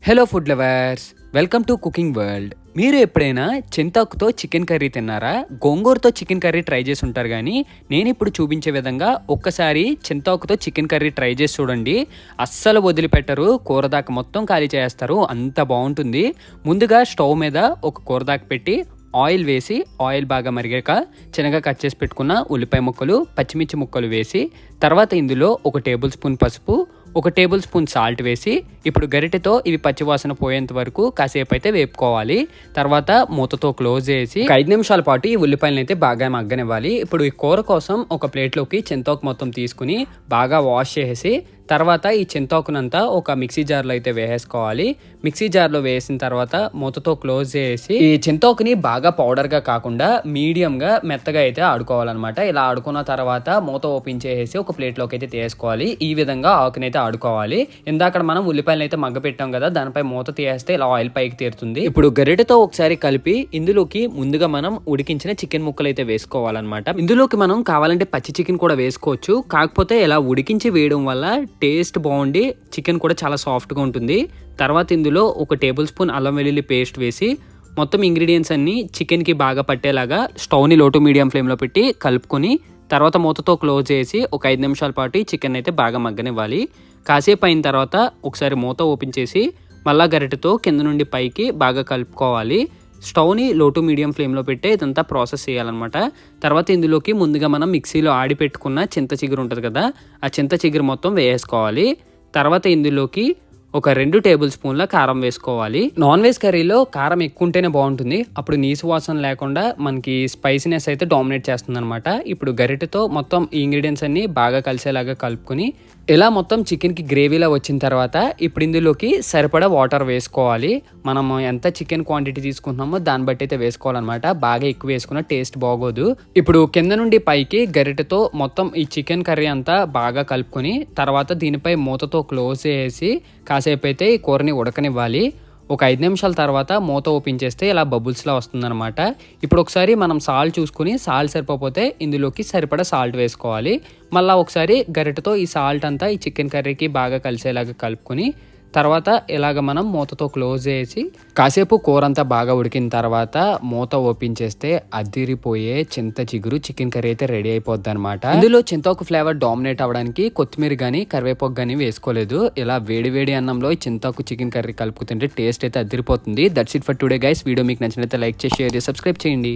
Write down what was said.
Hello food lovers, welcome to cooking world. మీరు ఎప్పుడైనా చింతాకుతో chicken curry తిన్నారా? గోంగూరతో చికెన్ కర్రీ ట్రై చేసి ఉంటారు, కానీ నేను ఇప్పుడు చూపించే విధంగా ఒక్కసారి చింతాకుతో చికెన్ కర్రీ ట్రై చేసి చూడండి. అస్సలు వదిలిపెట్టరు, కూర దాకా మొత్తం ఖాళీ చేస్తారు, అంత బాగుంటుంది. ముందుగా స్టవ్ మీద ఒక కూర దాకా పెట్టి ఆయిల్ వేసి, ఆయిల్ బాగా మరిగాక చిన్నగా కట్ చేసి పెట్టుకున్న ఉల్లిపాయ ముక్కలు, పచ్చిమిర్చి ముక్కలు వేసి, తర్వాత ఇందులో 1 టేబుల్ స్పూన్ పసుపు, 1 టేబుల్ స్పూన్ సాల్ట్ వేసి, ఇప్పుడు గరిటెతో ఇవి పచ్చివాసన పోయేంత వరకు కాసేపు అయితే వేపుకోవాలి. తర్వాత మూతతో క్లోజ్ చేసి 5 నిమిషాల పాటు ఈ ఉల్లిపాయలను అయితే బాగా మగ్గనివ్వాలి. ఇప్పుడు ఈ కూర కోసం ఒక ప్లేట్లోకి చింతాకు మొత్తం తీసుకుని బాగా వాష్ చేసి, తర్వాత ఈ చింతాకునంతా ఒక మిక్సీ జార్లో అయితే వేసేసుకోవాలి. మిక్సీ జార్లో వేసిన తర్వాత మూతతో క్లోజ్ చేసి, ఈ చింతాకుని బాగా పౌడర్గా కాకుండా మీడియంగా మెత్తగా అయితే ఆడుకోవాలన్నమాట. ఇలా ఆడుకున్న తర్వాత మూత ఓపెన్ చేసి ఒక ప్లేట్లోకి అయితే తీసుకోవాలి. ఈ విధంగా ఆకునైతే ఆడుకోవాలి. ఇందాక మనం ఉల్లిపాయలు అయితే మగ్గ పెట్టాం కదా, దానిపై మూత తీసేస్తే ఇలా ఆయిల్ పైకి తీరుతుంది. ఇప్పుడు గరిటెతో ఒకసారి కలిపి ఇందులోకి ముందుగా మనం ఉడికించిన చికెన్ ముక్కలు అయితే వేసుకోవాలన్నమాట. ఇందులోకి మనం కావాలంటే పచ్చి చికెన్ కూడా వేసుకోవచ్చు, కాకపోతే ఇలా ఉడికించి వేయడం వల్ల టేస్ట్ బాగుండి చికెన్ కూడా చాలా సాఫ్ట్గా ఉంటుంది. తర్వాత ఇందులో 1 టేబుల్ స్పూన్ అల్లం వెల్లుల్లి పేస్ట్ వేసి మొత్తం ఇంగ్రీడియంట్స్ అన్ని చికెన్కి బాగా పట్టేలాగా స్టవ్ని లో టు మీడియం ఫ్లేమ్లో పెట్టి కలుపుకొని, తర్వాత మూతతో క్లోజ్ చేసి ఒక 5 నిమిషాల పాటు చికెన్ అయితే బాగా మగ్గనివ్వాలి. కాసేపు అయిన తర్వాత ఒకసారి మూత ఓపెన్ చేసి మళ్ళా గరిటెతో కింద నుండి పైకి బాగా కలుపుకోవాలి. స్టవ్ని లో టు మీడియం ఫ్లేమ్లో పెట్టి ఇదంతా ప్రాసెస్ చేయాలన్నమాట. తర్వాత ఇందులోకి ముందుగా మనం మిక్సీలో ఆడి పెట్టుకున్న చింత చిగురు ఉంటుంది కదా, ఆ చింత చిగురు మొత్తం వేసుకోవాలి. తర్వాత ఇందులోకి ఒక 2 టేబుల్ స్పూన్ల కారం వేసుకోవాలి. నాన్ వెజ్ కర్రీలో కారం ఎక్కువ ఉంటేనే బాగుంటుంది, అప్పుడు నీసు వాసన లేకుండా మనకి స్పైసీనెస్ అయితే డామినేట్ చేస్తుంది అనమాట. ఇప్పుడు గరిటెతో మొత్తం ఈ ఇంగ్రీడియంట్స్ అన్ని బాగా కలిసేలాగా కలుపుకొని, ఇలా మొత్తం చికెన్కి గ్రేవీలా వచ్చిన తర్వాత ఇప్పుడు ఇందులోకి సరిపడా వాటర్ వేసుకోవాలి. మనం ఎంత చికెన్ క్వాంటిటీ తీసుకుంటున్నామో దాన్ని బట్టి అయితే వేసుకోవాలన్నమాట. బాగా ఎక్కువ వేసుకున్న టేస్ట్ బాగోదు. ఇప్పుడు కింద నుండి పైకి గరిటెతో మొత్తం ఈ చికెన్ కర్రీ అంతా బాగా కలుపుకొని, తర్వాత దీనిపై మూతతో క్లోజ్ చేసి కాసేపు అయితే ఈ కూరని ఉడకనివ్వాలి. ఒక 5 నిమిషాల తర్వాత మూత ఓపెన్ చేస్తే ఇలా బబుల్స్లా వస్తుందన్నమాట. ఇప్పుడు ఒకసారి మనం సాల్ట్ చూసుకుని, సాల్ట్ సరిపోతే ఇందులోకి సరిపడా సాల్ట్ వేసుకోవాలి. మళ్ళీ ఒకసారి గరిటెతో ఈ సాల్ట్ అంతా ఈ చికెన్ కర్రీకి బాగా కలిసేలాగా కలుపుకొని, తర్వాత ఇలాగ మనం మూతతో క్లోజ్ చేసి కాసేపు కూర అంతా బాగా ఉడికిన తర్వాత మూత ఓపెన్ చేస్తే అదిరిపోయే చింత చిగురు చికెన్ కర్రీ అయితే రెడీ అయిపోద్ది అనమాట. ఇందులో చింతాకు ఫ్లేవర్ డామినేట్ అవ్వడానికి కొత్తిమీర కానీ కరివేపాకు కానీ వేసుకోలేదు. ఇలా వేడి వేడి అన్నంలో చింతాకు చికెన్ కర్రీ కలుపుకుంటే టేస్ట్ అయితే అదిరిపోతుంది. That's it for today guys. Video మీకు నచ్చినట్లయితే లైక్ చేసి, షేర్ చేసి, సబ్స్క్రైబ్ చేయండి.